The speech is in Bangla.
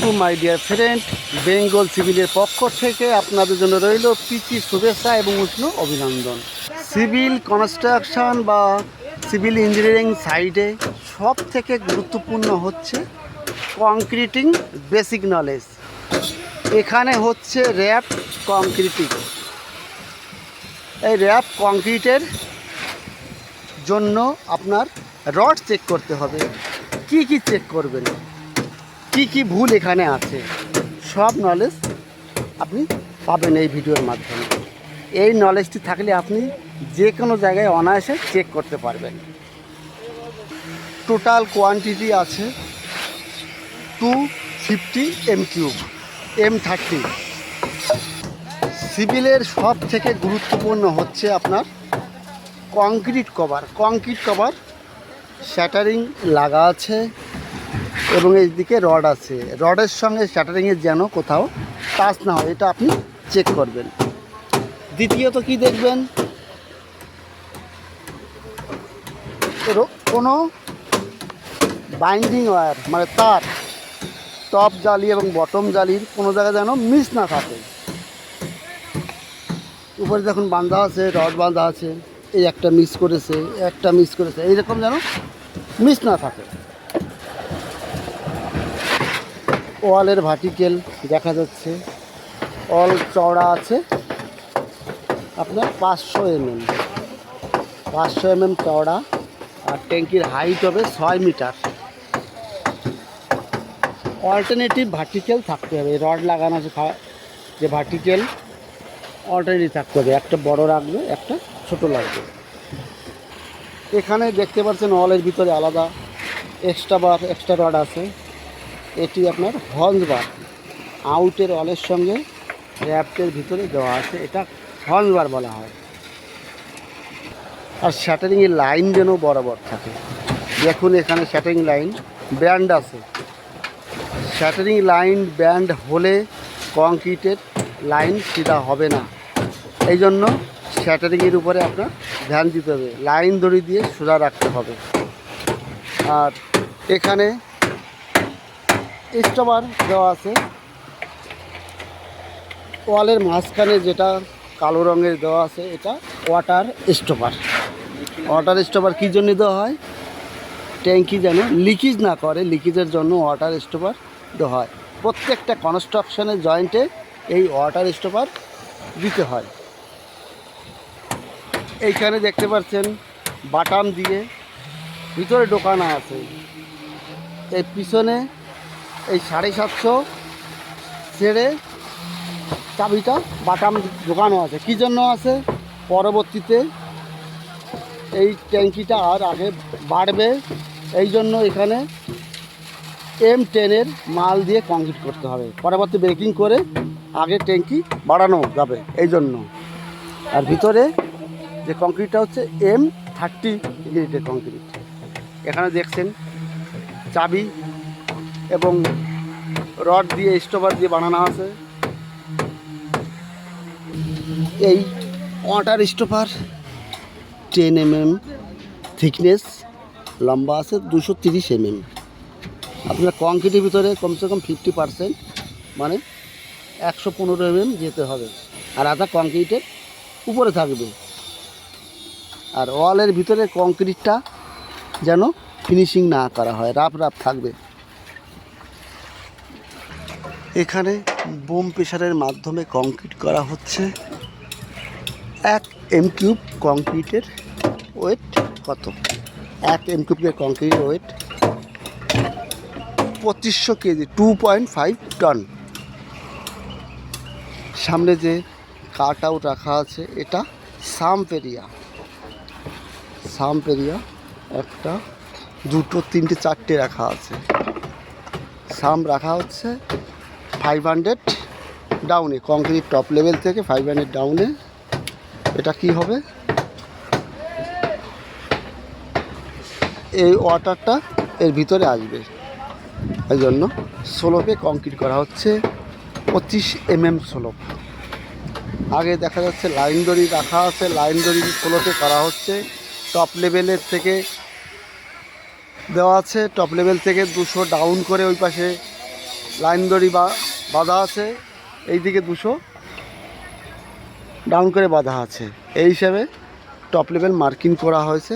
Two my dear friend, Bengal সিভিলের পক্ষ থেকে আপনাদের জন্য রইল প্রীতি শুভেচ্ছা এবং উষ্ণ অভিনন্দন। সিভিল কনস্ট্রাকশন বা সিভিল ইঞ্জিনিয়ারিং সাইডে সব থেকে গুরুত্বপূর্ণ হচ্ছে কংক্রিটিং বেসিক নলেজ। এখানে হচ্ছে র্যাপ কংক্রিটিং। এই র্যাপ কংক্রিটের জন্য আপনার রড চেক করতে হবে। কি কি চেক করবেন, কি কি ভুল এখানে আছে, সব নলেজ আপনি পাবেন এই ভিডিওর মাধ্যমে। এই নলেজটি থাকলে আপনি যে কোনো জায়গায় অনায়াসে চেক করতে পারবেন। টোটাল কোয়ান্টিটি আছে 250 m3 M30। সিভিলের সব থেকে গুরুত্বপূর্ণ হচ্ছে আপনার কংক্রিট কভার শ্যাটারিং লাগা আছে এবং এইদিকে রড আছে। রডের সঙ্গে শ্যাটারিংয়ের যেন কোথাও টাচ না হয়, এটা আপনি চেক করবেন। দ্বিতীয়ত কি দেখবেন, কোনো বাইন্ডিং ওয়্যার মানে তার টপ জালি এবং বটম জালির কোনো জায়গায় যেন মিস না থাকে। উপরে যখন বাঁধা আছে, রড বাঁধা আছে, এই একটা মিস করেছে, এইরকম যেন মিস না থাকে। ওয়ালের ভার্টিক্যাল দেখা যাচ্ছে, ওয়াল চওড়া আছে আপনার 500 mm চওড়া, আর ট্যাঙ্কির হাইট হবে 6 মিটার। অল্টারনেটিভ ভার্টিক্যাল থাকতে হবে, রড লাগানো আছে যে ভার্টিক্যাল অল্টারনেটিভ থাকতে হবে, একটা বড় রাখবে, একটা ছোট লাগবে। এখানে দেখতে পাচ্ছেন ওয়ালের ভিতরে আলাদা এক্সট্রা রড আছে। এটি আপনার হর্ন বার, আউটের ওয়ালের সঙ্গে র্যাপটের ভিতরে দেওয়া আছে, এটা হর্ন বার বলা হয়। আর শ্যাটারিংয়ের লাইন যেন বরাবর থাকে। দেখুন এখানে শ্যাটারিং লাইন ব্যান্ড আছে। শ্যাটারিং লাইন ব্যান্ড হলে কংক্রিটের লাইন সিধা হবে না, এই জন্য শ্যাটারিংয়ের উপরে আপনার ধ্যান দিতে হবে, লাইন দড়ি দিয়ে সোজা রাখতে হবে। আর এখানে স্টপার দেওয়া আছে ওয়ালের মাঝখানে, যেটা কালো রঙের দেওয়া আছে, এটা ওয়াটার স্টপার কী জন্য দেওয়া হয়, ট্যাঙ্কি যেন লিকেজ না করে, লিকেজের জন্য ওয়াটার স্টপার দেওয়া হয়। প্রত্যেকটা কনস্ট্রাকশনের জয়েন্টে এই ওয়াটার স্টপার দিতে হয়। এইখানে দেখতে পাচ্ছেন বাটাম দিয়ে ভিতরে ঢোকানো আছে। এই পিছনে এই 750 ছেড়ে চাবিটা বাটাম ঢোকানো আছে। কী জন্য আছে, পরবর্তীতে এই ট্যাঙ্কিটা আর আগে বাড়বে, এই জন্য এখানে M10 মাল দিয়ে কংক্রিট করতে হবে, পরবর্তী ব্রেকিং করে আগে ট্যাঙ্কি বাড়ানো যাবে এই জন্য। আর ভিতরে যে কংক্রিটটা হচ্ছে M30 গ্রেডের কংক্রিট। এখানে দেখছেন চাবি এবং রড দিয়ে স্টপার দিয়ে বানানো আছে। এই ওয়াটার স্টপার 10 mm থিকনেস, লম্বা আছে 230 mm। আপনার কংক্রিটের ভিতরে কমসে কম 50% মানে 115 mm যেতে হবে, আর আধা কংক্রিটের উপরে থাকবে। আর ওয়ালের ভিতরে কংক্রিটটা যেন ফিনিশিং না করা হয়, রাফ থাকবে। এখানে বোম প্রেসারের মাধ্যমে কংক্রিট করা হচ্ছে। 1 m³ কংক্রিটের ওয়েট কত, 1 m³ কংক্রিটের ওয়েট 2500 কেজি, 2.5 টন। সামনে যে কাট আউট রাখা আছে, এটা সাম্প এরিয়া, একটা, দুটো, তিনটে, চারটে রাখা আছে। সাম্প রাখা হচ্ছে 500 ডাউনে, কংক্রিট টপ লেভেল থেকে 500 ডাউনে। এটা কি হবে, এই ওয়াটারটা এর ভিতরে আসবে, এই জন্য স্লোপে কংক্রিট করা হচ্ছে। 25 mm স্লোপ। আগে দেখা যাচ্ছে লাইন দড়ি রাখা আছে, লাইন দড়ি স্লোপে করা হচ্ছে। টপ লেভেলের থেকে দেওয়া আছে, টপ লেভেল থেকে 200 ডাউন করে ওই পাশে লাইন দড়ি বাঁধা আছে, এইদিকে 200 ডাউন করে বাঁধা আছে। এই হিসাবে টপ লেভেল মার্কিং করা হয়েছে।